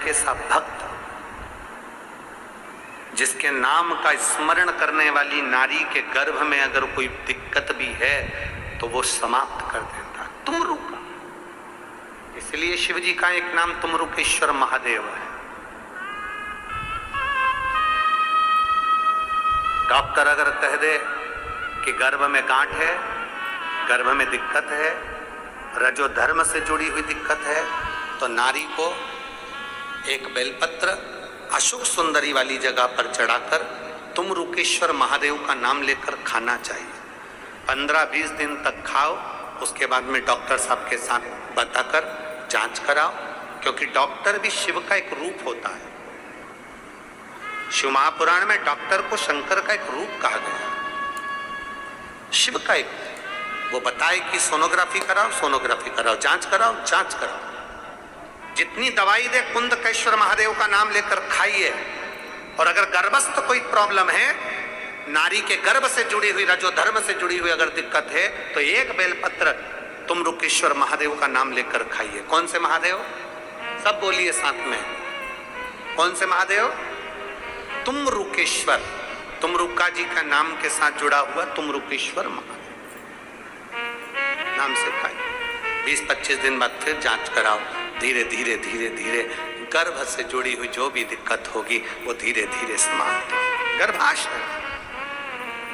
ऐसा भक्त जिसके नाम का स्मरण करने वाली नारी के गर्भ में अगर कोई दिक्कत भी है तो वो समाप्त कर देता। तुमरु का, इसलिए शिव जी का एक नाम तुमरुकेश्वर महादेव है। डॉक्टर अगर कह दे कि गर्भ में गांठ है, गर्भ में दिक्कत है, रजो धर्म से जुड़ी हुई दिक्कत है, तो नारी को एक बेलपत्र अशोक सुंदरी वाली जगह पर चढ़ाकर तुमरुकेश्वर महादेव का नाम लेकर खाना चाहिए। 15-20 दिन तक खाओ, उसके बाद में डॉक्टर साहब के साथ बताकर जांच कराओ, क्योंकि डॉक्टर भी शिव का एक रूप होता है। शिव महापुराण में डॉक्टर को शंकर का एक रूप कहा गया, शिव का एक। वो बताए कि सोनोग्राफी कराओ, सोनोग्राफी कराओ, जांच कराओ, जांच कराओ, जितनी दवाई दे कुंदकेश्वर महादेव का नाम लेकर खाइए। और अगर गर्भस्थ कोई प्रॉब्लम है, नारी के गर्भ से जुड़ी हुई, रजो धर्म से जुड़ी हुई अगर दिक्कत है, तो एक बेलपत्र तुमरुकेश्वर महादेव का नाम लेकर खाइए। कौन से महादेव? सब बोलिए साथ में, कौन से महादेव? तुमरुकेश्वर, तुमरुका जी का नाम के साथ जुड़ा हुआ तुमरुकेश्वर महादेव नाम से खाइए। 20-25 दिन बाद फिर जांच कराओ। धीरे धीरे धीरे धीरे गर्भ से जुड़ी हुई जो भी दिक्कत होगी वो धीरे धीरे समाप्त हो। गर्भाशय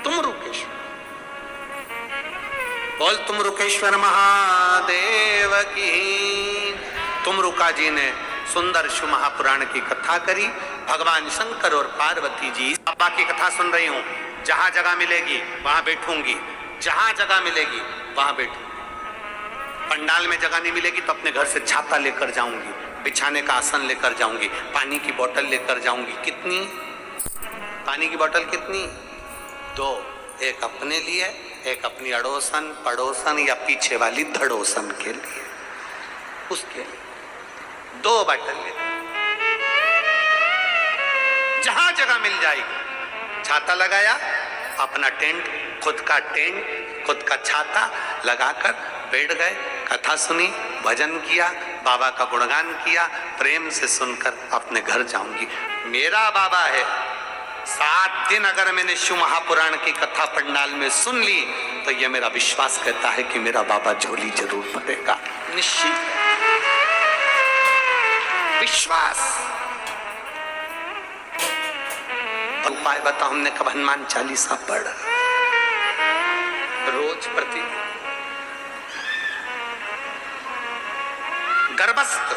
तुमरुकेश्वर, बोल तुमरुकेश्वर महादेव की। तुमरुका जी ने सुंदर शिव महापुराण की कथा करी। भगवान शंकर और पार्वती जी, बाबा की कथा सुन रही हूं, जहां जगह मिलेगी वहां बैठूंगी, जहां जगह मिलेगी वहां बैठूंगी। पंडाल में जगह नहीं मिलेगी तो अपने घर से छाता लेकर जाऊंगी, बिछाने का आसन लेकर जाऊंगी, पानी की बोतल लेकर जाऊंगी। कितनी पानी की बोतल? कितनी? 2, एक अपने लिए, एक अपनी अड़ोसन पड़ोसन या पीछे वाली धड़ोसन के लिए, उसके 2 बोतल ले। जहां जगह मिल जाएगी, छाता लगाया, अपना टेंट, खुद का टेंट, खुद का छाता लगाकर बैठ गए, कथा सुनी, भजन किया, बाबा का गुणगान किया, प्रेम से सुनकर अपने घर जाऊंगी। मेरा बाबा है। 7 दिन अगर मैंने शिव महापुराण की कथा पंडाल में सुन ली तो यह मेरा विश्वास कहता है कि मेरा बाबा झोली जरूर भरेगा। निश्चित विश्वास। उपाय बताओ, हमने कब हनुमान चालीसा पढ़ रोज प्रति। गर्भस्थ,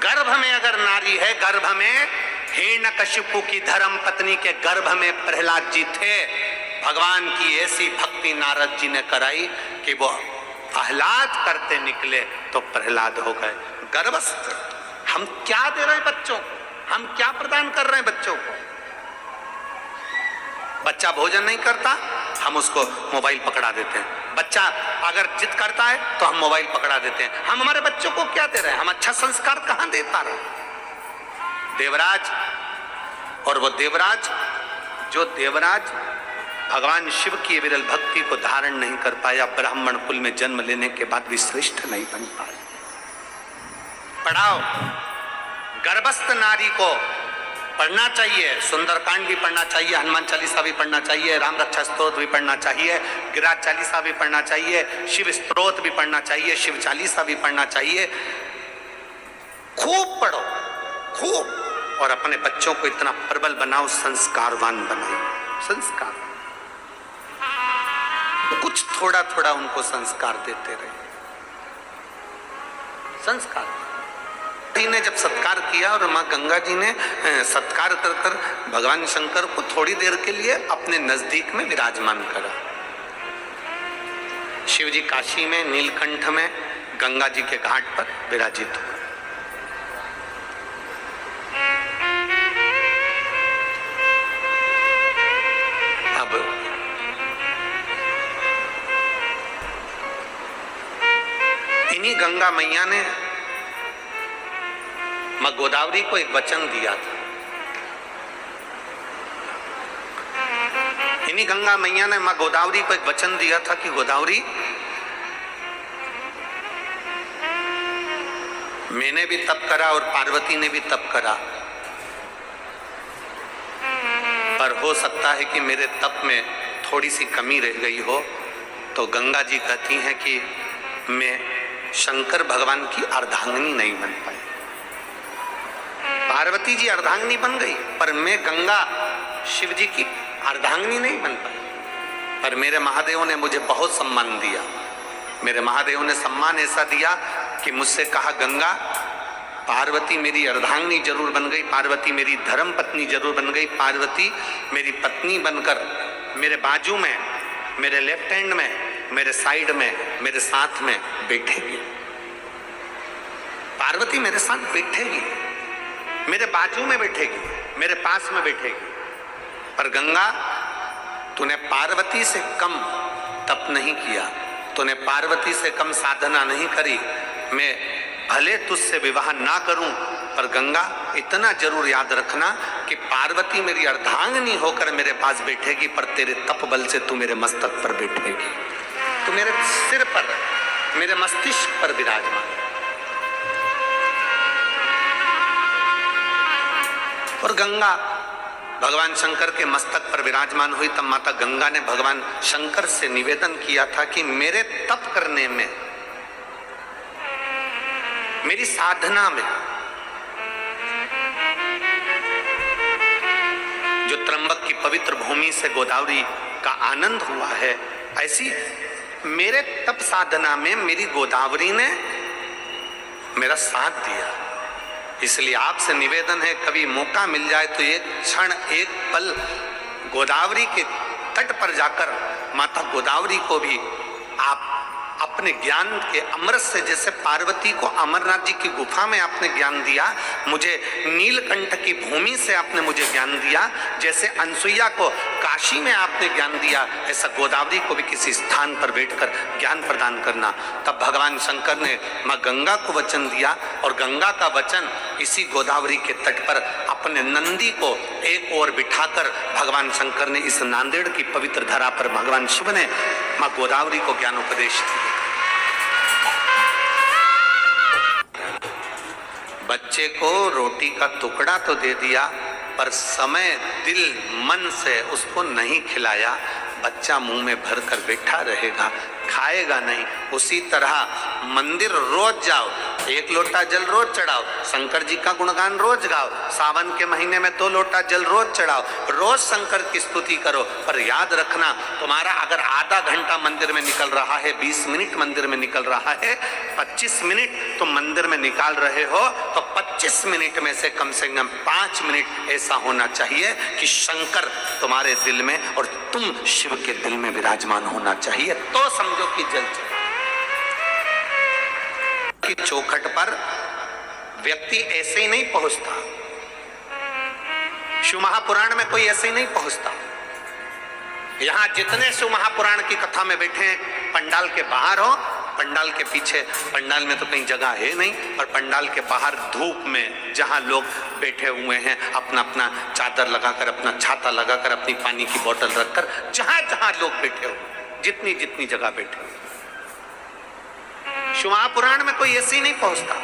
गर्भ में अगर नारी है, गर्भ में हिरण्यकशिपु की धर्म पत्नी के गर्भ में प्रहलाद जी थे। भगवान की ऐसी भक्ति नारद जी ने कराई कि वो आह्लाद करते निकले तो प्रहलाद हो गए। गर्भस्थ। हम क्या दे रहे हैं बच्चों को? हम क्या प्रदान कर रहे हैं बच्चों को? बच्चा भोजन नहीं करता, हम उसको मोबाइल पकड़ा देते हैं। बच्चा अगर जिद करता है तो हम मोबाइल पकड़ा देते हैं। हम हमारे बच्चों को क्या दे रहे हैं? हम अच्छा संस्कार कहां दे पा रहे हैं? देवराज, और वो देवराज, जो देवराज भगवान शिव की विरल भक्ति को धारण नहीं कर पाया, ब्राह्मण कुल में जन्म लेने के बाद भी श्रेष्ठ नहीं बन पाया। पढ़ाओ। गर्भस्थ नारी को पढ़ना चाहिए, सुंदरकांड भी पढ़ना चाहिए, हनुमान चालीसा भी पढ़ना चाहिए, राम रक्षा स्तोत्र भी पढ़ना चाहिए, गिरिराज चालीसा भी पढ़ना चाहिए, शिव स्तोत्र भी पढ़ना चाहिए, शिव चालीसा भी पढ़ना चाहिए। खूब पढ़ो, खूब। और अपने बच्चों को इतना प्रबल बनाओ, संस्कारवान बनाओ। संस्कार, कुछ थोड़ा थोड़ा उनको संस्कार देते रहे। संस्कार ने जब सत्कार किया और माँ गंगा जी ने सत्कार कर कर भगवान शंकर को थोड़ी देर के लिए अपने नजदीक में विराजमान करा। शिव जी काशी में नीलकंठ में गंगा जी के घाट पर विराजित हुए। अब इन्हीं गंगा मैया ने मां गोदावरी को एक वचन दिया था। इन्हीं गंगा मैया ने मां गोदावरी को एक वचन दिया था कि गोदावरी मैंने भी तप करा और पार्वती ने भी तप करा, पर हो सकता है कि मेरे तप में थोड़ी सी कमी रह गई हो। तो गंगा जी कहती हैं कि मैं शंकर भगवान की अर्धांगिनी नहीं बन पाई। पार्वती जी अर्धांगिनी बन गई, पर मैं गंगा शिव जी की अर्धांगिनी नहीं बन पाई। पर मेरे महादेव ने मुझे बहुत सम्मान दिया। मेरे महादेव ने सम्मान ऐसा दिया कि मुझसे कहा, गंगा पार्वती मेरी अर्धांगिनी जरूर बन गई, पार्वती मेरी धर्म पत्नी जरूर बन गई, पार्वती मेरी पत्नी बनकर मेरे बाजू में, मेरे लेफ्ट हैंड में, मेरे साइड में, मेरे साथ में बैठेगी। पार्वती मेरे साथ बैठेगी, मेरे बाजू में बैठेगी, मेरे पास में बैठेगी। पर गंगा, तूने पार्वती से कम तप नहीं किया, तूने पार्वती से कम साधना नहीं करी। मैं भले तुझसे विवाह ना करूं, पर गंगा इतना जरूर याद रखना कि पार्वती मेरी अर्धांगिनी होकर मेरे पास बैठेगी, पर तेरे तप बल से तू मेरे मस्तक पर बैठेगी, तू मेरे सिर पर, मेरे मस्तिष्क पर विराजमान। और गंगा भगवान शंकर के मस्तक पर विराजमान हुई, तब माता गंगा ने भगवान शंकर से निवेदन किया था कि मेरे तप करने में, मेरी साधना में, जो त्र्यंबक की पवित्र भूमि से गोदावरी का आनंद हुआ है, ऐसी मेरे तप साधना में मेरी गोदावरी ने मेरा साथ दिया। इसलिए आपसे निवेदन है, कभी मौका मिल जाए तो एक क्षण, एक पल गोदावरी के तट पर जाकर माता गोदावरी को भी आप अपने ज्ञान के अमृत से, जैसे पार्वती को अमरनाथ जी की गुफा में आपने ज्ञान दिया, मुझे नीलकंठ की भूमि से आपने मुझे ज्ञान दिया, जैसे अनसुईया को काशी में आपने ज्ञान दिया, ऐसा गोदावरी को भी किसी स्थान पर बैठकर ज्ञान प्रदान करना। तब भगवान शंकर ने मां गंगा को वचन दिया, और गंगा का वचन इसी गोदावरी के तट पर अपने नंदी को एक ओर बिठाकर भगवान शंकर ने इस नांदेड़ की पवित्र धरा पर भगवान शिव ने मां गोदावरी को ज्ञानोपदेश दिया। बच्चे को रोटी का टुकड़ा तो दे दिया, पर समय, दिल, मन से उसको नहीं खिलाया। बच्चा मुंह में भर कर बैठा रहेगा, खाएगा नहीं। उसी तरह मंदिर रोज जाओ, एक लोटा जल रोज चढ़ाओ, शंकर जी का गुणगान रोज गाओ, सावन के महीने में 2 लोटा जल रोज चढ़ाओ, रोज शंकर की स्तुति करो। पर याद रखना, तुम्हारा अगर आधा घंटा मंदिर में निकल रहा है, 20 मिनट मंदिर में निकल रहा है, 25 मिनट तुम मंदिर में निकाल रहे हो, तो 25 मिनट में से कम 5 मिनट ऐसा होना चाहिए कि शंकर तुम्हारे दिल में और तुम शिव के दिल में विराजमान होना चाहिए। तो समझो कि जल चढ़ा। कि चौखट पर व्यक्ति ऐसे ही नहीं पहुंचता, शिव महापुराण में कोई ऐसे ही नहीं पहुंचता। यहां जितने शिव महापुराण की कथा में बैठे हैं, पंडाल के बाहर हो, पंडाल के पीछे, पंडाल में तो कहीं जगह है नहीं, और पंडाल के बाहर धूप में जहां लोग बैठे हुए हैं, अपना अपना चादर लगाकर, अपना छाता लगाकर, अपनी पानी की बोतल रखकर, जहां जहां लोग बैठे हो, जितनी जितनी जगह बैठे हो, शिव महापुराण में कोई ऐसे ही नहीं पहुंचता।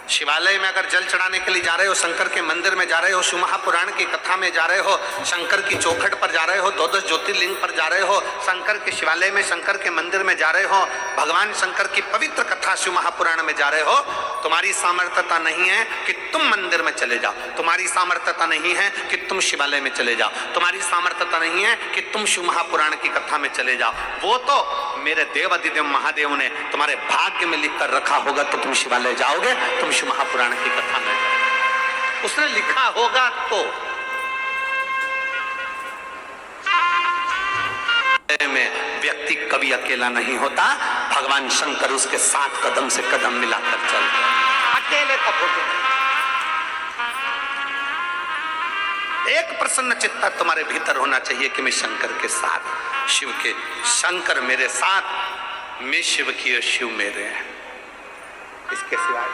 शिवालय में अगर जल चढ़ाने के लिए जा रहे हो, शंकर के मंदिर में जा रहे हो, शिव महापुराण की कथा में जा रहे हो, शंकर की चौखट पर जा रहे हो, 12 ज्योतिर्लिंग पर जा रहे हो, शंकर के शिवालय में, शंकर के मंदिर में जा रहे हो, भगवान शंकर की पवित्र कथा शिव महापुराण में जा रहे हो, तुम्हारी सामर्थ्यता नहीं है कि तुम मंदिर में चले जाओ, तुम्हारी सामर्थ्यता नहीं है कि तुम शिवालय में चले जाओ, तुम्हारी सामर्थ्यता नहीं है कि तुम शिव महापुराण की कथा में चले जाओ। वो तो मेरे देव अधिदेव महादेव ने तुम्हारे भाग्य में लिख कर रखा होगा, तो तुम शिवालय जाओगे, तुम शिव महापुराण की कथा में उसने लिखा होगा। तो में व्यक्ति कभी अकेला नहीं होता, भगवान शंकर उसके साथ कदम से कदम मिलाकर चलते हैं, अकेले का फोटो। एक प्रसन्न चित्ता तुम्हारे भीतर होना चाहिए कि मैं शंकर के साथ, शिव के, शंकर मेरे साथ, मैं शिव की, शिव मेरे हैं। इसके सिवाय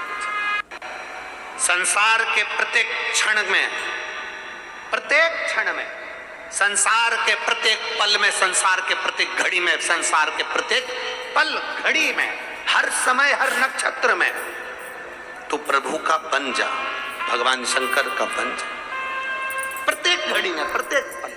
संसार के प्रत्येक क्षण में, प्रत्येक क्षण में, संसार के प्रत्येक पल में, संसार के प्रत्येक घड़ी में, संसार के प्रत्येक पल घड़ी में, हर समय, हर नक्षत्र में तू प्रभु का बन जा, भगवान शंकर का बन जा। प्रत्येक घड़ी में, प्रत्येक पल